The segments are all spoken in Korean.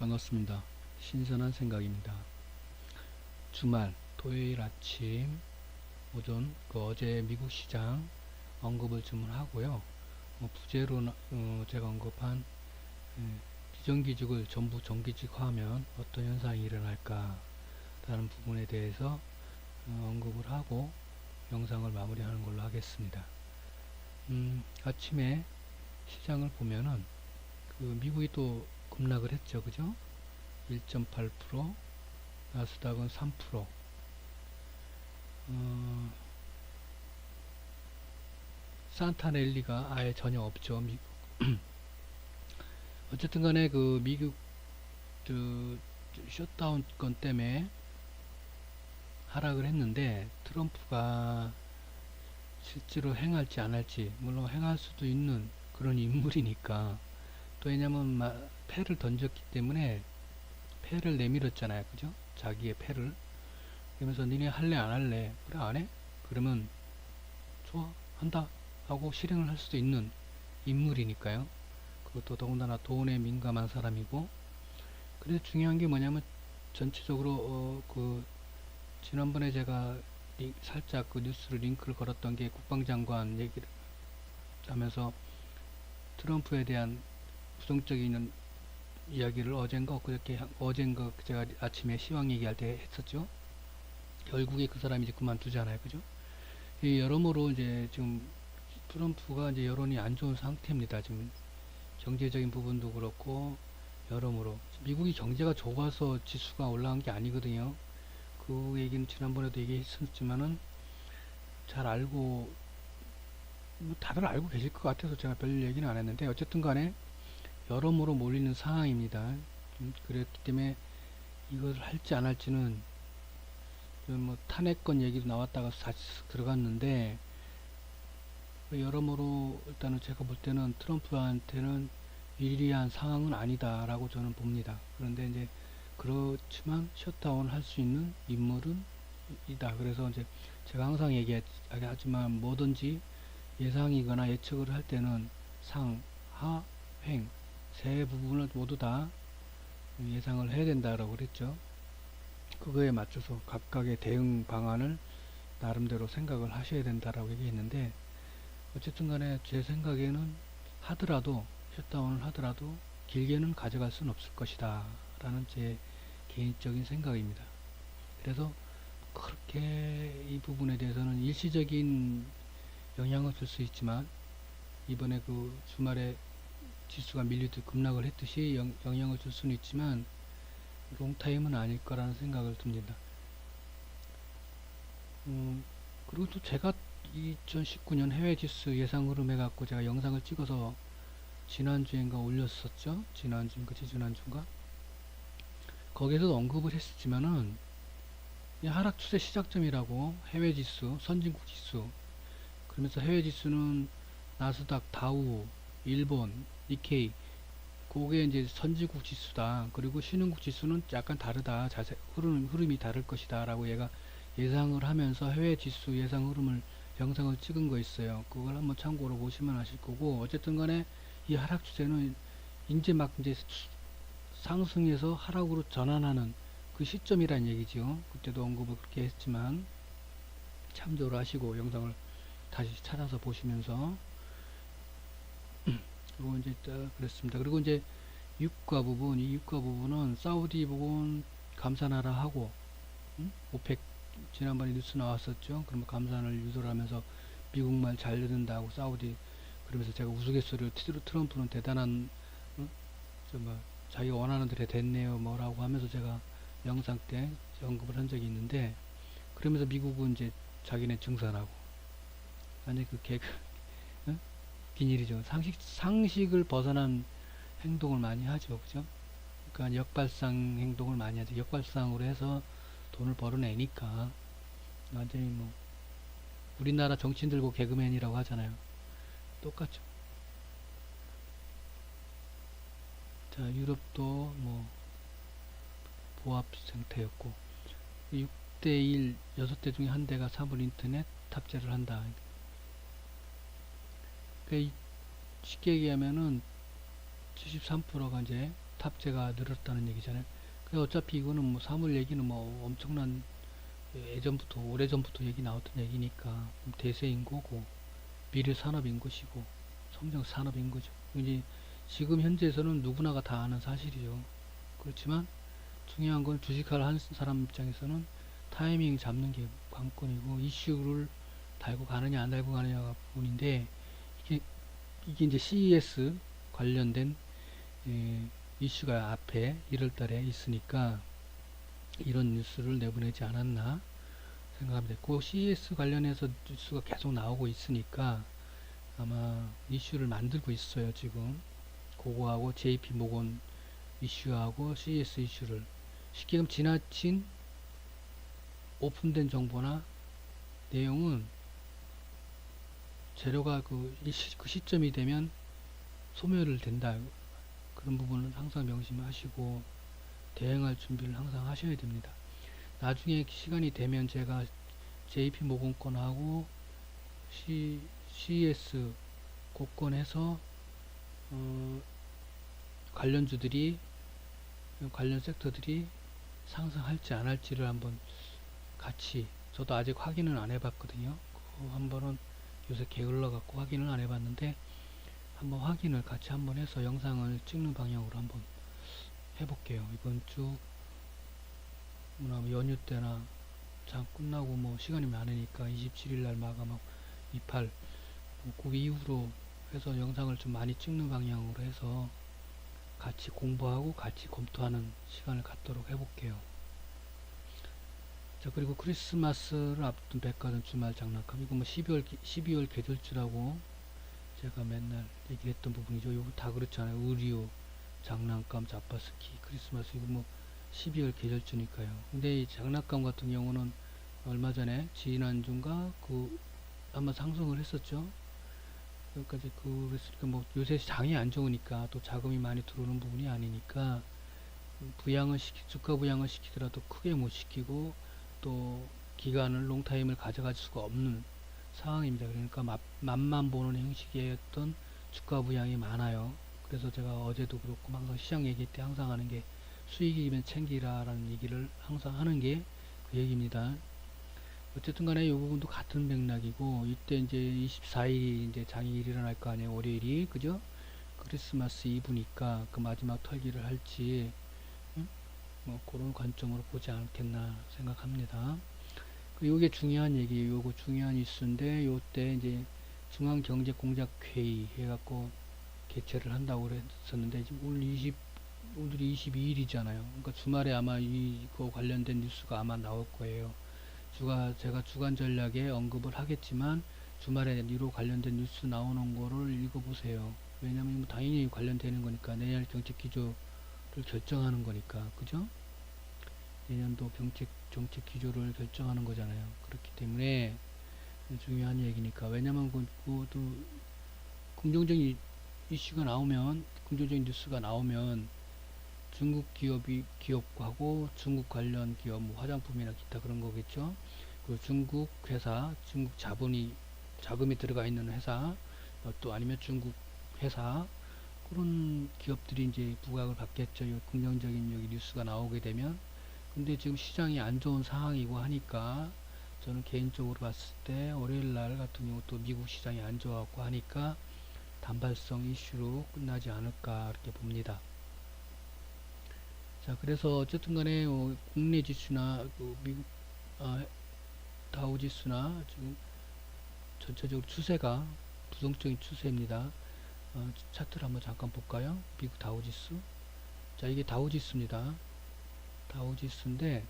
반갑습니다. 신선한 생각입니다. 주말 토요일 아침 오전 어제 미국 시장 언급을 좀 하고요. 부제로 제가 언급한 비정규직을 전부 정규직화하면 어떤 현상이 일어날까 라는 부분에 대해서 언급을 하고 영상을 마무리하는 걸로 하겠습니다. 아침에 시장을 보면은 미국이 또 급락을 했죠. 그죠? 1.8%, 나스닥은 3%. 산타랠리가 아예 전혀 없죠. 어쨌든 간에 미국 셧다운 건 때문에 하락을 했는데 트럼프가 실제로 행할지 안 할지, 물론 행할 수도 있는 그런 인물이니까, 또 왜냐면 패를 던졌기 때문에 패를 내밀었잖아요. 그죠? 자기의 패를. 그러면서 니네 할래 안 할래? 그래 안 해? 그러면 좋아 한다 하고 실행을 할 수도 있는 인물이니까요. 그것도 더군다나 돈에 민감한 사람이고. 그래서 중요한 게 뭐냐면 전체적으로 지난번에 제가 살짝 뉴스를 링크를 걸었던 게 국방장관 얘기를 하면서 트럼프에 대한 부정적인 이야기를 어젠가 엊그저께 어젠가 제가 아침에 시황 얘기할 때 했었죠. 결국에 그 사람이 이제 그만두잖아요. 그죠? 여러모로 이제 지금 트럼프가 이제 여론이 안 좋은 상태입니다. 지금 경제적인 부분도 그렇고 여러모로 미국이 경제가 좋아서 지수가 올라간 게 아니거든요. 그 얘기는 지난번에도 얘기했었지만은 잘 알고 다들 알고 계실 것 같아서 제가 별 얘기는 안 했는데 어쨌든 간에 여러모로 몰리는 상황입니다. 그랬기 때문에 이걸 할지 안 할지는 뭐 탄핵권 얘기도 나왔다가 다시 들어갔는데 여러모로 일단은 제가 볼 때는 트럼프한테는 유리한 상황은 아니다라고 저는 봅니다. 그런데 이제 그렇지만 셧다운 할 수 있는 인물은 이다. 그래서 이제 제가 항상 얘기하지만 뭐든지 예상이거나 예측을 할 때는 상, 하, 횡 세 부분을 모두 다 예상을 해야 된다라고 그랬죠. 그거에 맞춰서 각각의 대응 방안을 나름대로 생각을 하셔야 된다라고 얘기했는데 어쨌든 간에 제 생각에는 하더라도 셧다운을 하더라도 길게는 가져갈 수는 없을 것이다 라는 제 개인적인 생각입니다. 그래서 그렇게 이 부분에 대해서는 일시적인 영향을 줄 수 있지만 이번에 주말에 지수가 밀리듯 급락을 했듯이 영향을 줄 수는 있지만 롱타임은 아닐 거라는 생각을 듭니다. 그리고 또 제가 2019년 해외 지수 예상 흐름 해갖고 제가 영상을 찍어서 지난주인가 올렸었죠. 지난주인가 지난주인가 거기에서도 언급을 했었지만은 이 하락 추세 시작점이라고 해외 지수, 선진국 지수 그러면서 해외 지수는 나스닥, 다우, 일본, 니케이 그게 이제 선진국 지수다. 그리고 신흥국 지수는 약간 다르다. 흐름이 다를 것이다. 라고 얘가 예상을 하면서 해외 지수 예상 흐름을 영상을 찍은 거 있어요. 그걸 한번 참고로 보시면 아실 거고, 어쨌든 간에 이 하락 추세는 이제 막 이제 상승해서 하락으로 전환하는 그 시점이란 얘기죠. 그때도 언급을 그렇게 했지만 참조를 하시고 영상을 다시 찾아서 보시면서 그리고 이제 그랬습니다. 그리고 이제 유가 부분, 이 유가 부분은 사우디 부분 감산하라 하고, 오펙 지난번에 뉴스 나왔었죠. 그러면 감산을 유도를 하면서 미국 말 잘 듣는다고 사우디 그러면서 제가 우스갯소리로 트럼프는 대단한 뭐 자기가 원하는 대로 됐네요 뭐라고 하면서 제가 영상 때 언급을 한 적이 있는데 그러면서 미국은 이제 자기네 증산하고 완전 그 개그 비닐이죠. 상식을 벗어난 행동을 많이 하죠. 그죠? 그러니까 역발상 행동을 많이 하죠. 역발상으로 해서 돈을 벌어내니까 완전히 뭐 우리나라 정치인들 보고 개그맨이라고 하잖아요. 똑같죠. 자, 유럽도 뭐 보합 상태였고 6대1 6대 중에 한 대가 사물 인터넷 탑재를 한다. 그러니까 쉽게 얘기하면은 73%가 이제 탑재가 늘었다는 얘기잖아요. 근데 어차피 이거는 뭐 사물 얘기는 뭐 엄청난 예전부터 오래전부터 얘기 나왔던 얘기니까 대세인 거고 미래 산업인 것이고 성장 산업인 거죠. 이제 지금 현재에서는 누구나가 다 아는 사실이죠. 그렇지만 중요한 건 주식을 하는 사람 입장에서는 타이밍 잡는 게 관건이고 이슈를 달고 가느냐 안 달고 가느냐가 부분인데 이게, 이게 이제 CES 관련된 예, 이슈가 앞에 1월 달에 있으니까 이런 뉴스를 내보내지 않았나 생각합니다. 그 CES 관련해서 뉴스가 계속 나오고 있으니까 아마 이슈를 만들고 있어요. 지금 그거하고 JP 모건 이슈하고 CES 이슈를 쉽게 말하면 지나친 오픈된 정보나 내용은 재료가 그 시점이 되면 소멸을 된다. 그런 부분은 항상 명심하시고 대응할 준비를 항상 하셔야 됩니다. 나중에 시간이 되면 제가 JP 모건 건하고 CES 고건해서 관련주들이 관련 섹터들이 상승할지 안 할지를 한번 같이 저도 아직 확인은 안 해봤거든요. 한번은 요새 게을러 갖고 확인을 안 해봤는데 한번 확인을 같이 한번 해서 영상을 찍는 방향으로 한번 해볼게요. 이번 주 연휴 때나 장 끝나고 뭐 시간이 많으니까 27일 날 마감하고 28, 그 이후로 해서 영상을 좀 많이 찍는 방향으로 해서 같이 공부하고 같이 검토하는 시간을 갖도록 해볼게요. 자, 그리고 크리스마스를 앞둔 백화점 주말 장난감. 이거 뭐 12월 계절주라고 제가 맨날 얘기했던 부분이죠. 이거 다 그렇잖아요. 의류, 장난감, 자파스키, 크리스마스, 이거 뭐 12월 계절주니까요. 근데 이 장난감 같은 경우는 얼마 전에 지난주인가 아마 상승을 했었죠. 여기까지 그랬으니까 뭐 요새 장이 안 좋으니까 또 자금이 많이 들어오는 부분이 아니니까 주가 부양을 시키더라도 크게 못 시키고 또 기간을 롱타임을 가져갈 수가 없는 상황입니다. 그러니까 맛만 보는 형식이었던 주가 부양이 많아요. 그래서 제가 어제도 그렇고 항상 시장 얘기 때 항상 하는 게 수익이면 챙기라라는 얘기를 항상 하는 게 그 얘기입니다. 어쨌든 간에 이 부분도 같은 맥락이고 이때 이제 24일이 이제 장이 일어날 거 아니에요. 월요일이 그죠? 크리스마스 이브니까 그 마지막 털기를 할지 뭐 그런 관점으로 보지 않겠나 생각합니다. 그리고 이게 중요한 얘기예요. 요거 중요한 이슈인데 요때 이제 중앙경제공작회의 해갖고 개최를 한다고 그랬었는데 지금 오늘이 22일이잖아요. 그러니까 주말에 아마 이거 관련된 뉴스가 아마 나올 거예요. 제가 주간 전략에 언급을 하겠지만 주말에 이로 관련된 뉴스 나오는 거를 읽어보세요. 왜냐면 뭐 당연히 관련되는 거니까 내년 정책 기조를 결정하는 거니까 그죠? 내년도 정책 기조를 결정하는 거잖아요. 그렇기 때문에 중요한 얘기니까 왜냐면 그것도 긍정적인 이슈가 나오면 긍정적인 뉴스가 나오면 중국 기업하고 중국 관련 기업 뭐 화장품이나 기타 그런 거겠죠. 그 중국 회사 중국 자금이 들어가 있는 회사 또 아니면 중국 회사 그런 기업들이 이제 부각을 받겠죠. 긍정적인 여기 뉴스가 나오게 되면. 근데 지금 시장이 안 좋은 상황이고 하니까 저는 개인적으로 봤을 때 월요일 날 같은 경우 또 미국 시장이 안 좋았고 하니까 단발성 이슈로 끝나지 않을까 이렇게 봅니다. 자, 그래서 어쨌든 간에 국내 지수나 미국 다우 지수나 지금 전체적으로 추세가 부정적인 추세입니다. 차트를 한번 잠깐 볼까요? 미국 다우 지수. 자, 이게 다우 지수입니다. 다우 지수인데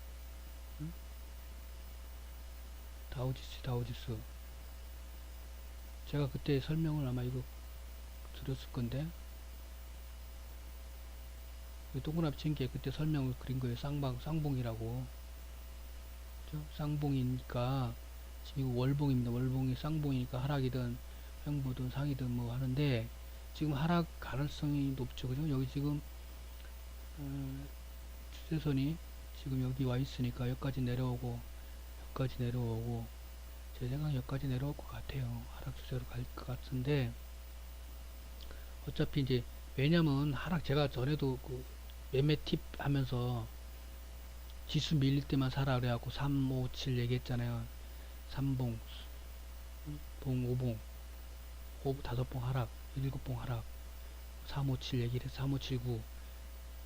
다우 지수. 제가 그때 설명을 아마 이거 드렸을 건데 동그라미 친 게 그때 설명을 그린 거예요. 쌍봉이라고. 그죠? 쌍봉이니까 지금 이거 월봉입니다. 월봉이 쌍봉이니까 하락이든 횡보든 상이든 뭐 하는데 지금 하락 가능성이 높죠. 그죠? 여기 지금 추세선이 지금 여기 와 있으니까 여기까지 내려오고 여기까지 내려오고 제 생각에 여기까지 내려올 것 같아요. 하락 추세로 갈 것 같은데 어차피 이제 왜냐면 하락 제가 전에도 매매 팁 하면서 지수 밀릴 때만 사라 그래갖고 3, 5, 7 얘기했잖아요. 3봉, 봉, 5봉, 5봉 하락, 7봉 하락, 3, 5, 7 얘기를 해서 3, 5, 7, 9.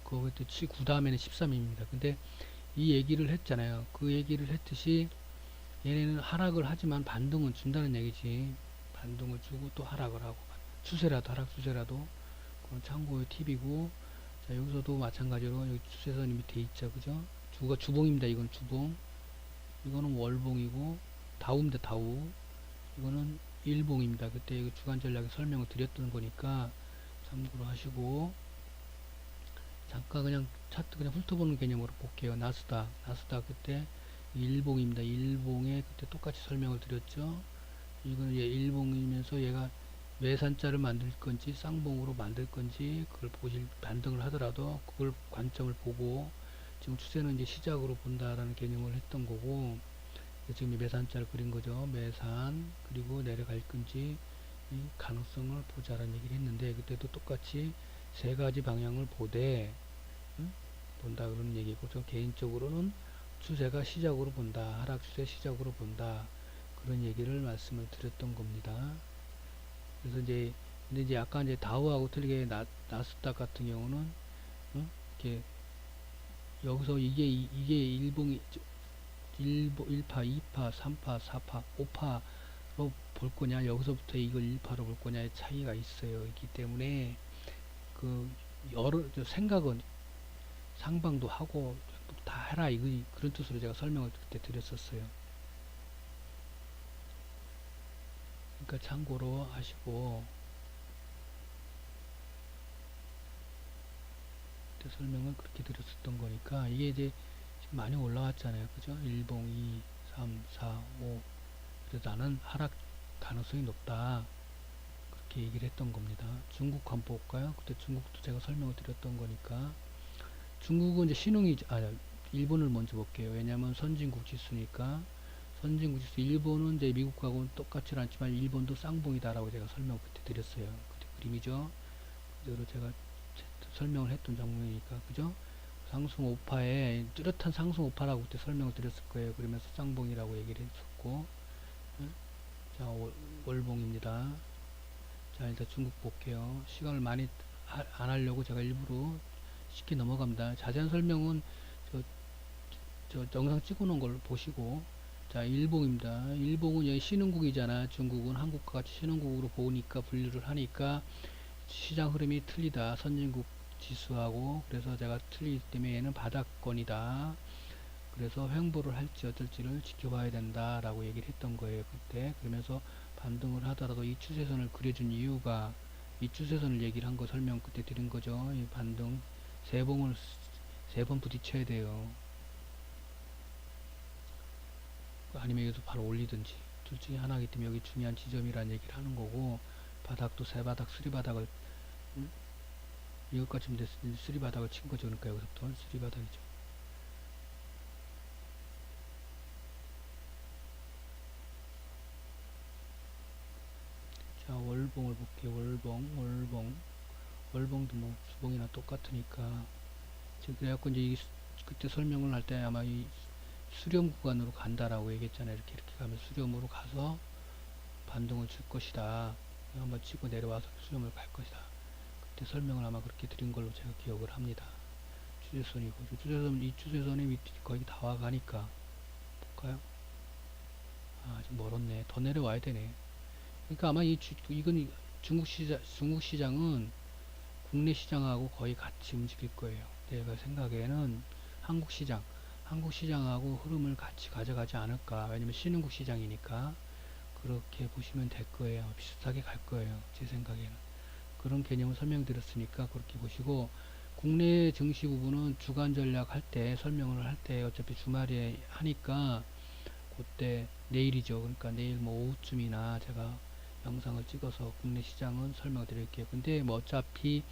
그거 또 9 다음에는 13입니다. 근데 이 얘기를 했잖아요. 그 얘기를 했듯이 얘네는 하락을 하지만 반등은 준다는 얘기지. 반등을 주고 또 하락을 하고 추세라도 하락 추세라도 그건 참고의 팁이고. 자, 여기서도 마찬가지로 여기 추세선이 밑에 있죠, 그죠? 주가 주봉입니다. 이건 주봉, 이거는 월봉이고, 다우입니다. 다우. 이거는 일봉입니다. 그때 이거 주간 전략에 설명을 드렸던 거니까 참고로 하시고. 잠깐 그냥 차트 그냥 훑어보는 개념으로 볼게요. 나스닥 그때 일봉입니다. 일봉에 그때 똑같이 설명을 드렸죠. 이건 얘 일봉이면서 얘가 매산자를 만들 건지 쌍봉으로 만들 건지 그걸 보실, 반등을 하더라도 그걸 관점을 보고, 지금 추세는 이제 시작으로 본다라는 개념을 했던 거고, 지금 매산자를 그린 거죠. 매산, 그리고 내려갈 건지 이 가능성을 보자라는 얘기를 했는데, 그때도 똑같이 세 가지 방향을 보되 본다 그런 얘기고, 저 개인적으로는 추세가 시작으로 본다, 하락 추세 시작으로 본다, 그런 얘기를 말씀을 드렸던 겁니다. 그래서 이제 근데 이제 약간 이제 다우하고 틀리게 나스닥 같은 경우는 이렇게 여기서 이게 일봉이 1파, 2파, 3파, 4파, 5파로 볼 거냐, 여기서부터 이걸 1파로 볼 거냐의 차이가 있어요. 있기 때문에 그 여러 생각은 상방도 하고 다 해라, 이거 그런 뜻으로 제가 설명을 그때 드렸었어요. 그러니까 참고로 하시고, 그때 설명을 그렇게 드렸었던 거니까. 이게 이제 지금 많이 올라왔잖아요, 그죠? 1봉, 2, 3, 4, 5. 그래서 나는 하락 가능성이 높다, 그렇게 얘기를 했던 겁니다. 중국 한번 볼까요? 그때 중국도 제가 설명을 드렸던 거니까. 중국은 이제 신흥이, 일본을 먼저 볼게요. 왜냐면 선진국 지수니까. 선진국 지수, 일본은 이제 미국하고는 똑같지 않지만 일본도 쌍봉이다라고 제가 설명 그때 드렸어요. 그때 그림이죠. 그대로 제가 설명을 했던 장면이니까, 그죠? 상승 오파에 뚜렷한 상승 오파라고 그때 설명을 드렸을 거예요. 그러면서 쌍봉이라고 얘기를 했었고. 예? 자, 월봉입니다. 자, 일단 중국 볼게요. 시간을 많이 안 하려고 제가 일부러 쉽게 넘어갑니다. 자세한 설명은 저, 저 영상 찍어 놓은 걸 보시고. 자, 일봉입니다. 일봉은 여기 신흥국이잖아. 중국은 한국과 같이 신흥국으로 보니까 분류를 하니까 시장 흐름이 틀리다, 선진국 지수하고. 그래서 제가 틀리기 때문에 얘는 바닥권이다, 그래서 횡보를 할지 어쩔지를 지켜봐야 된다 라고 얘기를 했던 거예요, 그때. 그러면서 반등을 하더라도 이 추세선을 그려준 이유가, 이 추세선을 얘기를 한 거 설명 그때 드린 거죠. 이 반등 세 번 부딪혀야 돼요. 아니면 여기서 바로 올리든지 둘 중에 하나이기 때문에 여기 중요한 지점이라는 얘기를 하는 거고. 바닥도 세 바닥, 쓰리 바닥을, 이것까지면 됐으니 쓰리 바닥을 친 거죠. 그러니까 여기서부터 쓰리 바닥이죠. 자, 월봉을 볼게요. 월봉도 뭐 주봉이나 똑같으니까. 지금 그래갖고 이제 그때 설명을 할 때 아마 이 수렴 구간으로 간다라고 얘기했잖아요. 이렇게 가면 수렴으로 가서 반등을 줄 것이다. 한번 치고 내려와서 수렴을 갈 것이다. 그때 설명을 아마 그렇게 드린 걸로 제가 기억을 합니다. 추세선이고, 이 추세선이 밑에 거의 다 와가니까. 볼까요? 아직 멀었네. 더 내려와야 되네. 그러니까 아마 이건 중국 시장은 국내 시장하고 거의 같이 움직일 거예요. 내가 생각에는 한국 시장, 한국 시장하고 흐름을 같이 가져가지 않을까. 왜냐면 신흥국 시장이니까. 그렇게 보시면 될 거예요. 비슷하게 갈 거예요, 제 생각에는. 그런 개념을 설명드렸으니까 그렇게 보시고. 국내 증시 부분은 주간 전략 할 때, 설명을 할 때 어차피 주말에 하니까 그때 내일이죠. 그러니까 내일 뭐 오후쯤이나 제가 영상을 찍어서 국내 시장은 설명을 드릴게요. 근데 뭐 어차피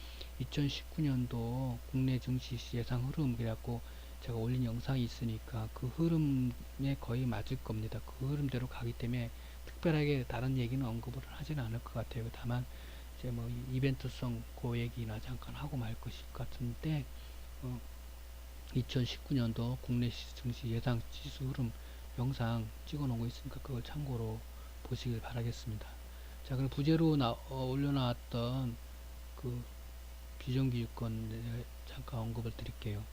2019년도 국내 증시 예상 흐름 그래갖고 제가 올린 영상이 있으니까 그 흐름에 거의 맞을 겁니다. 그 흐름대로 가기 때문에 특별하게 다른 얘기는 언급을 하지는 않을 것 같아요. 다만 이제 뭐 이벤트성 그 얘기나 잠깐 하고 말 것일 것 같은데, 2019년도 국내 증시 예상 지수 흐름 영상 찍어 놓은 거 있으니까 그걸 참고로 보시길 바라겠습니다. 자, 그럼 부제로 올려놨던 그 비정규직권 잠깐 언급을 드릴게요.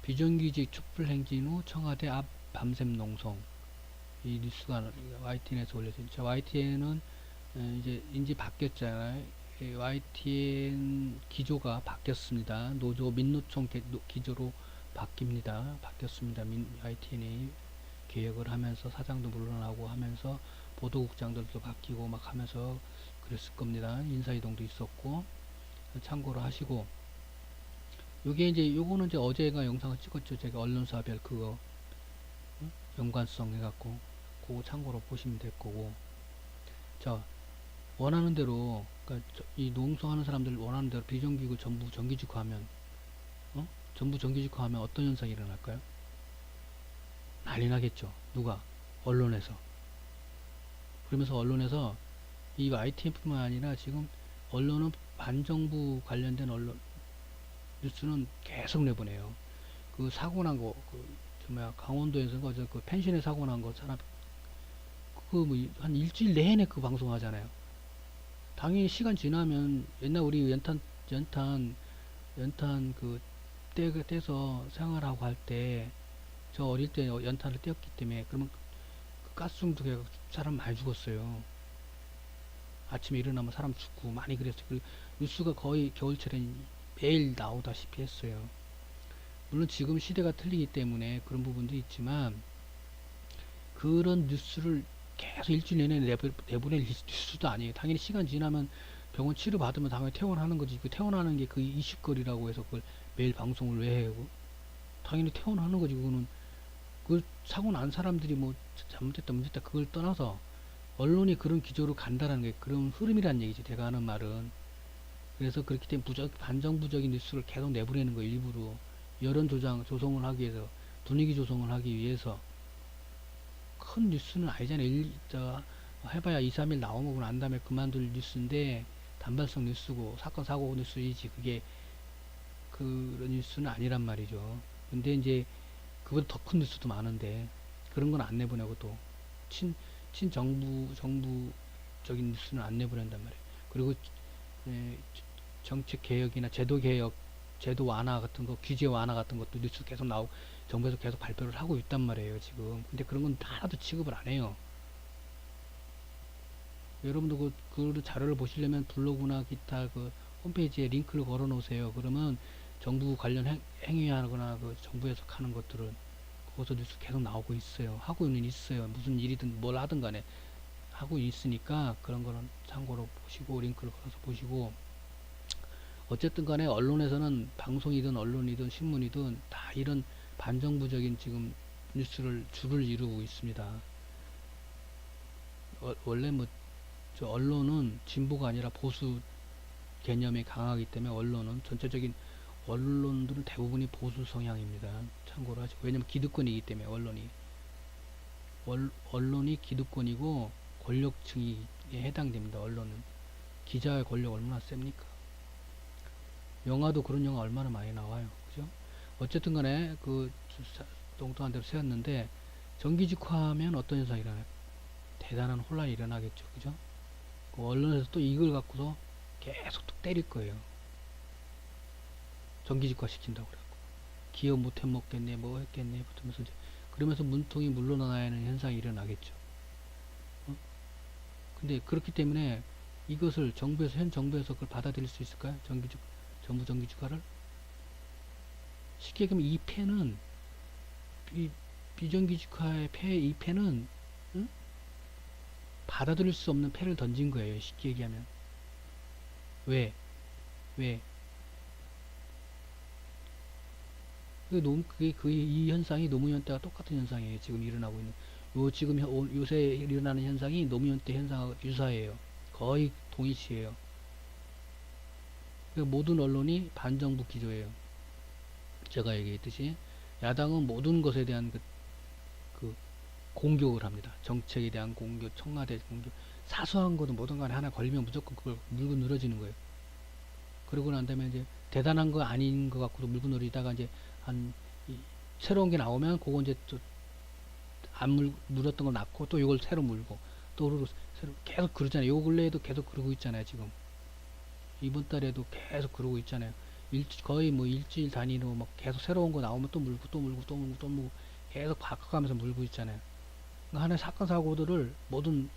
비정규직 촛불 행진 후 청와대 앞 밤샘 농성. 이 뉴스가 YTN에서 올려졌죠. YTN은 이제 바뀌었잖아요. YTN 기조가 바뀌었습니다. 노조 민노총 기조로 바뀌었습니다. YTN이 개혁을 하면서 사장도 물러나고 하면서 보도국장들도 바뀌고 막 하면서 그랬을 겁니다. 인사이동도 있었고 참고로 하시고, 요거는 이제 어제가 영상을 찍었죠. 제가 언론사별 그거 연관성 해갖고 그거 참고로 보시면 될 거고. 자, 원하는 대로, 그러니까 이 농성하는 사람들 원하는 대로 비정규직을 전부 정규직화하면, 전부 정규직화하면 어떤 현상이 일어날까요? 난리 나겠죠. 누가? 언론에서. 그러면서 언론에서 이 IT뿐만 아니라 지금 언론은 반정부 관련된 언론 뉴스는 계속 내보내요. 그 사고 난 거, 강원도에서 그 펜션에 사고 난 거 사람 그 뭐 한 일주일 내내 그 방송하잖아요. 당연히 시간 지나면 옛날 우리 연탄 그 떼서 생활하고 할 때 저 어릴 때 연탄을 떼었기 때문에 그러면 그 가스중독 해 사람 많이 죽었어요. 아침에 일어나면 사람 죽고 많이 그랬어요. 그리고 뉴스가 거의 겨울철엔 매일 나오다시피 했어요. 물론 지금 시대가 틀리기 때문에 그런 부분도 있지만 그런 뉴스를 계속 일주일 내내 내보낼 뉴스도 아니에요. 당연히 시간 지나면 병원 치료 받으면 당연히 퇴원하는 거지. 그 퇴원하는 게 그 이슈거리라고 해서 그걸 매일 방송을 왜 해요? 당연히 퇴원하는 거지. 그거는 그 사고 난 사람들이 뭐 잘못됐다 문제됐다 그걸 떠나서 언론이 그런 기조로 간다라는 게 그런 흐름이란 얘기지. 제가 하는 말은. 그래서 그렇기 때문에 반정부적인 뉴스를 계속 내보내는 거 일부러 여론 조성을 하기 위해서, 분위기 조성을 하기 위해서. 큰 뉴스는 아니잖아요. 해봐야 2, 3일 나오고 난 다음에 그만둘 뉴스인데 단발성 뉴스고 사건 사고 뉴스이지 그게 그런 뉴스는 아니란 말이죠. 근데 이제 그보다 더 큰 뉴스도 많은데 그런 건 안 내보내고 또 정부적인 뉴스는 안 내보낸단 말이에요. 그리고 정책 개혁이나 제도 개혁, 제도 완화 같은 거, 규제 완화 같은 것도 뉴스 계속 나오고 정부에서 계속 발표를 하고 있단 말이에요, 지금. 근데 그런 건 하나도 취급을 안 해요. 여러분도 그 자료를 보시려면 블로그나 기타 그 홈페이지에 링크를 걸어 놓으세요. 그러면 정부 관련 행위하거나 그 정부에서 하는 것들은 거기서 뉴스 계속 나오고 있어요. 하고는 있어요. 무슨 일이든 뭘 하든 간에 하고 있으니까 그런 거는 참고로 보시고 링크를 걸어서 보시고, 어쨌든 간에 언론에서는 방송이든 언론이든 신문이든 다 이런 반정부적인 지금 뉴스를 주를 이루고 있습니다. 원래 뭐 저 언론은 진보가 아니라 보수 개념이 강하기 때문에 언론은 전체적인 언론들은 대부분이 보수 성향입니다. 참고로 하시고. 왜냐면 기득권이기 때문에 언론이 기득권이고 권력층이 해당됩니다. 언론은. 기자의 권력 얼마나 셉니까? 영화도 그런 영화 얼마나 많이 나와요. 그죠? 어쨌든 간에 똥똥한 대로 세웠는데 정규직화하면 어떤 현상이 일어나요? 대단한 혼란이 일어나겠죠. 그죠? 그 언론에서 또 이걸 갖고서 계속 또 때릴 거예요. 정규직화 시킨다고 그래갖고. 기업 못 해먹겠네, 뭐 했겠네, 붙으면서 이제, 그러면서 문통이 물러나야 하는 현상이 일어나겠죠. 어? 근데 그렇기 때문에 이것을 현 정부에서 그걸 받아들일 수 있을까요? 정부 정규직화를? 쉽게 얘기하면 이 패는, 비정규직화의 이 패는, 응? 받아들일 수 없는 패를 던진 거예요. 쉽게 얘기하면. 왜? 왜? 이 현상이 노무현 때와 똑같은 현상이에요. 지금 일어나고 있는. 지금 요새 일어나는 현상이 노무현 때 현상하고 유사해요. 거의 동일시해요. 모든 언론이 반정부 기조예요. 제가 얘기했듯이 야당은 모든 것에 대한 그 공격을 합니다. 정책에 대한 공격, 청와대 공격, 사소한 거든 뭐든 간에 하나 걸리면 무조건 그걸 물고 늘어지는 거예요. 그러고 난 다음에 이제 대단한 거 아닌 것 같고도 물고 늘리다가 이제 한 새로운 게 나오면 그거 이제 또 안 물었던 거 낳고 또 이걸 새로 물고 또 그러고 새로 계속 그러잖아요. 요 근래에도 계속 그러고 있잖아요. 지금 이번 달에도 계속 그러고 있잖아요. 거의 뭐 일주일 단위로 막 계속 새로운 거 나오면 또 물고 또 물고 또 물고 또 물고 계속 바꿔가면서 물고 있잖아요. 그러니까 하나의 사건 사고들을 모든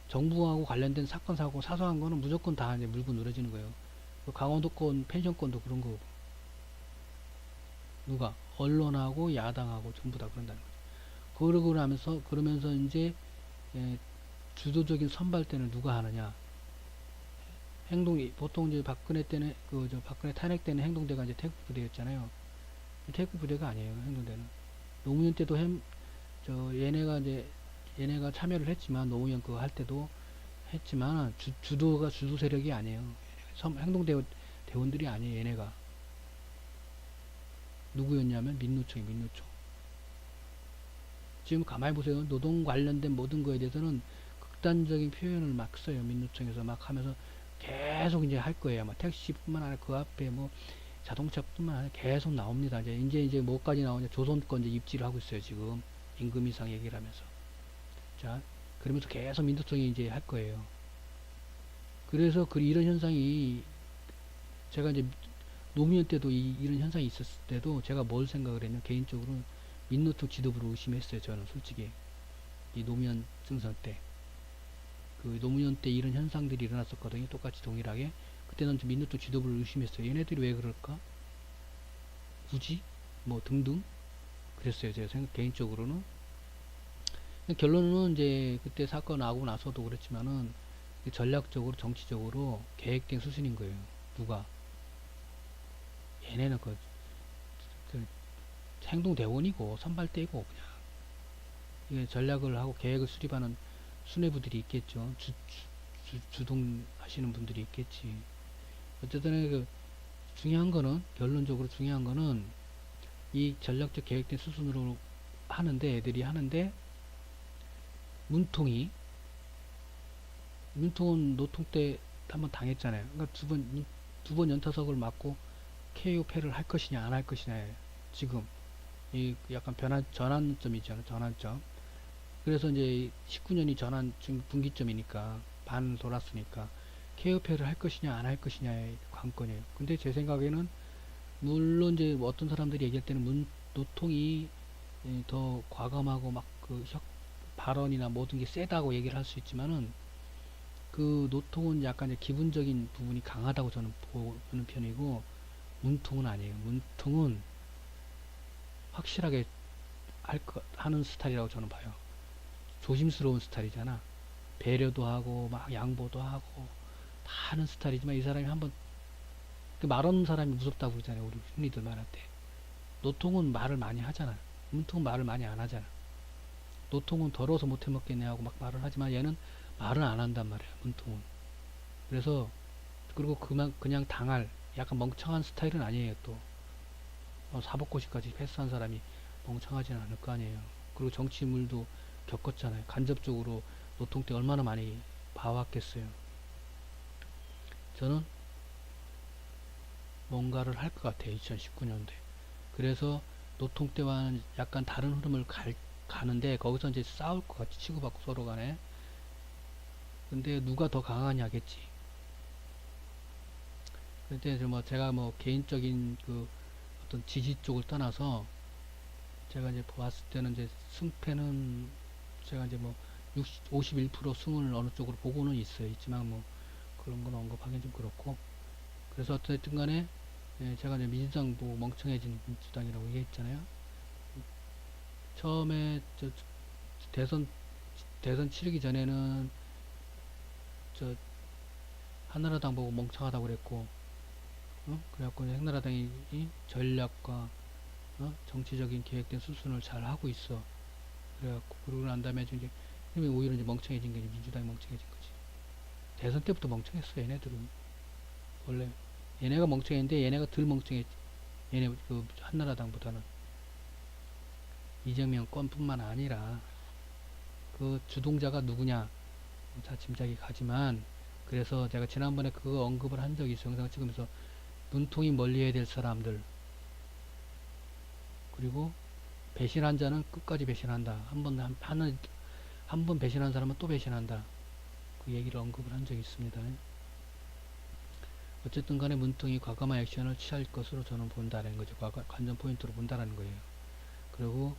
정부하고 관련된 사건 사고 사소한 거는 무조건 다 이제 물고 늘어지는 거예요. 그 강원도권 펜션권도 그런 거고 누가 언론하고 야당하고 전부 다 그런다는 거죠. 그러고 나면서 그러면서 이제 예, 주도적인 선발 때는 누가 하느냐? 행동이 보통 이제 박근혜 때는 그 저 박근혜 탄핵 때는 행동대가 이제 태극 부대였잖아요. 태극 부대가 아니에요. 행동대는 노무현 때도 얘네가 이제 얘네가 참여를 했지만 노무현 그거 할 때도 했지만 주도가 주도 세력이 아니에요. 행동대 대원들이 아니에요. 얘네가 누구였냐면 민노총. 지금 가만히 보세요. 노동 관련된 모든 거에 대해서는 극단적인 표현을 막 써요. 민노총에서 막 하면서 계속 이제 할 거예요. 막 택시뿐만 아니라 그 앞에 뭐 자동차뿐만 아니라 계속 나옵니다. 이제 뭐까지 나오냐. 조선권 이제 입지를 하고 있어요. 지금 임금 인상 얘기를 하면서. 자, 그러면서 계속 민노총이 이제 할 거예요. 그래서 이런 현상이 제가 이제 노무현 때도 이런 현상이 있었을 때도 제가 뭘 생각을 했냐. 개인적으로 민노총 지도부를 의심했어요. 저는 솔직히 이 노무현 증선 때. 그 노무현 때 이런 현상들이 일어났었거든요. 똑같이 동일하게. 그때는 좀 민노총 지도부를 의심했어요. 얘네들이 왜 그럴까? 굳이? 뭐 등등. 그랬어요. 제가 개인적으로는. 결론은 이제 그때 사건 나고 나서도 그랬지만은 전략적으로 정치적으로 계획된 수순인 거예요. 누가? 얘네는 그 행동대원이고 선발대고 그냥 이게 전략을 하고 계획을 수립하는 수뇌부들이 있겠죠. 주동하시는 분들이 있겠지. 어쨌든 중요한 거는 결론적으로 중요한 거는 이 전략적 계획된 수순으로 하는데 애들이 하는데 문통은 노통 때 한번 당했잖아요. 그러니까 두 번 연타석을 맞고 KO 패를 할 것이냐 안 할 것이냐 지금 이 약간 전환점이잖아요. 전환점. 그래서 이제 19년이 분기점이니까 반 돌았으니까 KO 패를 할 것이냐 안 할 것이냐의 관건이에요. 근데 제 생각에는 물론 이제 뭐 어떤 사람들이 얘기할 때는 노통이 더 과감하고 막 발언이나 모든 게 세다고 얘기를 할 수 있지만은 그 노통은 약간 이제 기분적인 부분이 강하다고 저는 보는 편이고 문통은 아니에요. 문통은 확실하게 하는 스타일이라고 저는 봐요. 조심스러운 스타일이잖아. 배려도 하고 막 양보도 하고 다 하는 스타일이지만 이 사람이 한번 말 없는 사람이 무섭다고 그러잖아요. 우리 흔히들 말할 때. 노통은 말을 많이 하잖아. 문통은 말을 많이 안 하잖아. 노통은 더러워서 못 해먹겠네 하고 막 말을 하지만 얘는 말을 안 한단 말이야. 문통은. 그래서 그리고 그냥 당할 약간 멍청한 스타일은 아니에요. 또 사법고시까지 패스한 사람이 멍청하지는 않을 거 아니에요. 그리고 정치인물도 겪었잖아요. 간접적으로 노통 때 얼마나 많이 봐왔겠어요. 저는 뭔가를 할 것 같아요. 2019년도에. 그래서 노통 때와는 약간 다른 흐름을 가는데 거기서 이제 싸울 것 같이 치고받고 서로 간에. 근데 누가 더 강하냐겠지. 근데 뭐 제가 뭐 개인적인 그 어떤 지지 쪽을 떠나서 제가 이제 봤을 때는 이제 승패는 제가 이제 뭐 51% 승을 어느 쪽으로 보고는 있지만 뭐 그런 건 언급하기는 좀 그렇고. 그래서 어쨌든 간에 제가 이제 민주당 보고 멍청해진 민주당이라고 얘기했잖아요. 처음에 대선 치르기 전에는 저 한나라당 보고 멍청하다고 그랬고, 그래갖고 한나라당이 전략과 정치적인 계획된 수순을 잘 하고 있어. 그래갖고 그러고 난 다음에 이제 오히려 이제 멍청해진 게 민주당이 멍청해진 거지. 대선 때부터 멍청했어 얘네들은. 원래 얘네가 멍청했는데 얘네가 덜 멍청했지. 얘네 그 한나라당보다는. 이재명 건뿐만 아니라 그 주동자가 누구냐 자 짐작이 가지만, 그래서 제가 지난번에 그거 언급을 한 적이 있어. 영상 찍으면서 문통이 멀리해야 될 사람들, 그리고 배신한 자는 끝까지 배신한다. 한 번 배신한 사람은 또 배신한다. 그 얘기를 언급을 한 적이 있습니다. 어쨌든 간에 문통이 과감한 액션을 취할 것으로 저는 본다는 거죠. 관전 포인트로 본다라는 거예요. 그리고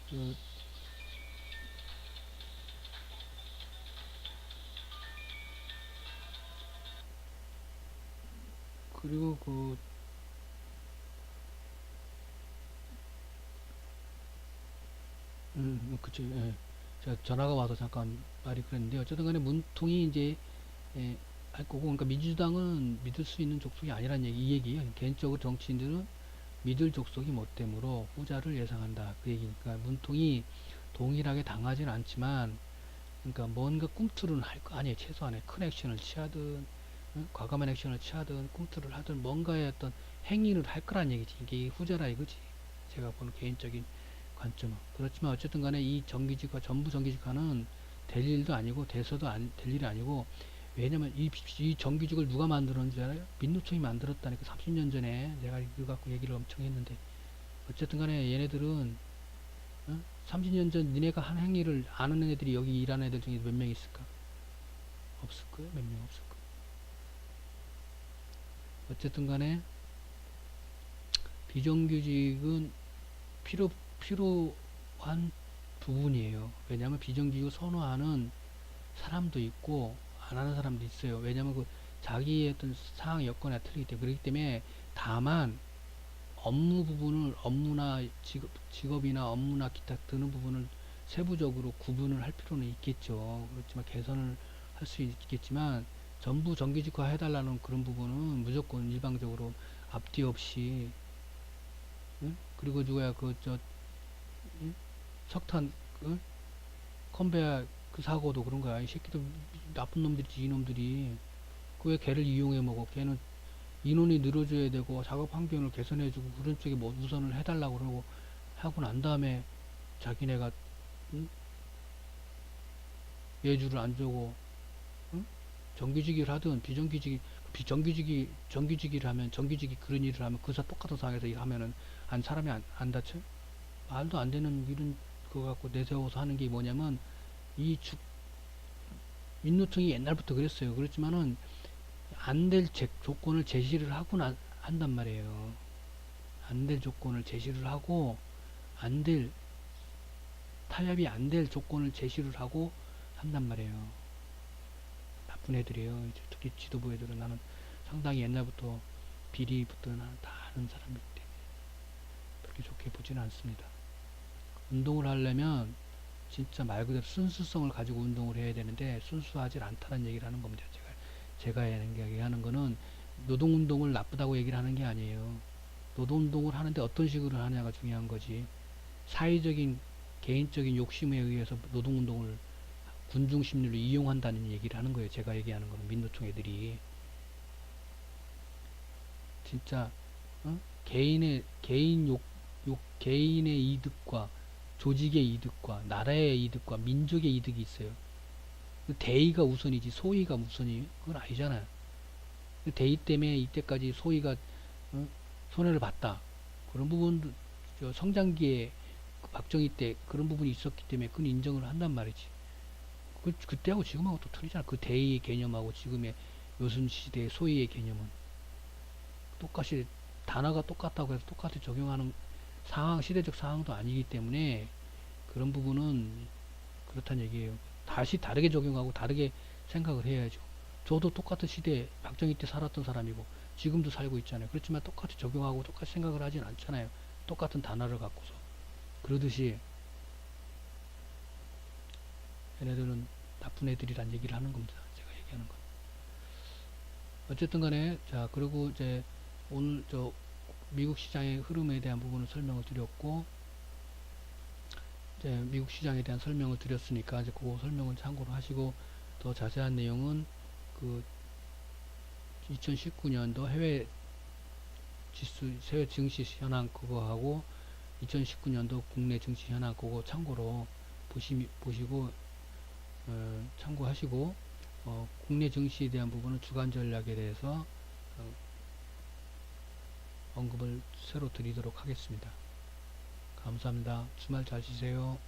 그, 그리고 그쵸. 예. 제가 전화가 와서 잠깐 말이 그랬는데 어쨌든 간에 문통이 이제 할 거고, 그러니까 민주당은 믿을 수 있는 족속이 아니란 얘기, 이 얘기예요. 개인적으로 정치인들은 믿을 족속이 못 되므로 후자를 예상한다. 그 얘기니까 문통이 동일하게 당하지는 않지만, 그러니까 뭔가 꿈틀은 할 거 아니에요. 최소한의 큰 액션을 취하든, 과감한 액션을 취하든, 꿈틀을 하든, 뭔가의 어떤 행위를 할 거란 얘기지. 이게 후자라 이거지. 제가 보는 개인적인 관점은. 그렇지만 어쨌든 간에 이 정규직화, 전부 정규직화는 될 일도 아니고, 돼서도 될 일이 아니고, 왜냐면 이 정규직을 누가 만들었는 줄 알아요? 민노총이 만들었다니까. 30년 전에 내가 이거 갖고 얘기를 엄청 했는데, 어쨌든 간에 얘네들은 30년 전 니네가 한 행위를 아는 애들이 여기 일하는 애들 중에 몇 명 있을까? 없을 거예요. 몇 명 없을 거예요. 어쨌든 간에 비정규직은 필요한 부분이에요. 왜냐하면 비정규직을 선호하는 사람도 있고 안 하는 사람도 있어요. 왜냐하면 그 자기의 어떤 상황 여건에 틀리기 때문에. 그렇기 때문에 다만 업무 부분을, 업무나 직업이나 업무나 기타 드는 부분을 세부적으로 구분을 할 필요는 있겠죠. 그렇지만 개선을 할 수 있겠지만, 전부 정규직화 해달라는 그런 부분은 무조건 일방적으로 앞뒤 없이, 응? 그리고 누구야 응? 석탄, 응? 컨베야 그 사고도 그런 거야. 이 새끼들 나쁜 놈들이지, 이놈들이. 그 왜 걔를 이용해 먹어? 걔는 인원이 늘어줘야 되고 작업 환경을 개선해주고 그런 쪽에 뭐 우선을 해달라고 그러고 하고 난 다음에 자기네가 응? 예주를 안 주고, 응? 정규직을 하든 정규직을 하면, 정규직이 그런 일을 하면, 그사 똑같은 상황에서 일하면은 사람이 안 다쳐? 말도 안 되는 이런 거 갖고 내세워서 하는 게 뭐냐면, 이 민노총이 옛날부터 그랬어요. 그렇지만은 안 될 조건을 제시를 하고 한단 말이에요. 안 될 조건을 제시를 하고, 안 될, 타협이 안 될 조건을 제시를 하고 한단 말이에요. 나쁜 애들이에요. 특히 지도부 애들은. 나는 상당히 옛날부터 비리부터 나는 다 아는 사람이기 때문에 그렇게 좋게 보지는 않습니다. 운동을 하려면 진짜 말 그대로 순수성을 가지고 운동을 해야 되는데 순수하지 않다는 얘기를 하는 겁니다. 제가 얘기하는 거는 노동운동을 나쁘다고 얘기를 하는 게 아니에요. 노동운동을 하는데 어떤 식으로 하냐가 중요한 거지. 사회적인, 개인적인 욕심에 의해서 노동운동을 군중 심리로 이용한다는 얘기를 하는 거예요. 제가 얘기하는 거는 민노총 애들이 진짜 개인의 이득과 조직의 이득과 나라의 이득과 민족의 이득이 있어요. 대의가 우선이지 소의가 우선이 그건 아니잖아요. 대의 때문에 이때까지 소의가 손해를 봤다. 그런 부분도 성장기에 박정희 때 그런 부분이 있었기 때문에 그건 인정을 한단 말이지. 그때하고 지금하고 또 틀리잖아. 그 대의의 개념하고 지금의 요즘 시대의 소위의 개념은 똑같이, 단어가 똑같다고 해서 똑같이 적용하는 시대적 상황도 아니기 때문에 그런 부분은 그렇다는 얘기예요. 다시 다르게 적용하고 다르게 생각을 해야죠. 저도 똑같은 시대에 박정희 때 살았던 사람이고 지금도 살고 있잖아요. 그렇지만 똑같이 적용하고 똑같이 생각을 하진 않잖아요. 똑같은 단어를 갖고서. 그러듯이 얘네들은 나쁜 애들이란 얘기를 하는 겁니다. 제가 얘기하는 건. 어쨌든 간에, 자, 그리고 이제 오늘 미국 시장의 흐름에 대한 부분을 설명을 드렸고, 이제 미국 시장에 대한 설명을 드렸으니까 이제 그 설명은 참고로 하시고, 더 자세한 내용은 그 2019년도 해외 지수, 해외 증시 현황 그거하고 2019년도 국내 증시 현황 그거 참고로 보시고 참고하시고, 국내 증시에 대한 부분은 주간 전략에 대해서 언급을 새로 드리도록 하겠습니다. 감사합니다. 주말 잘 쉬세요.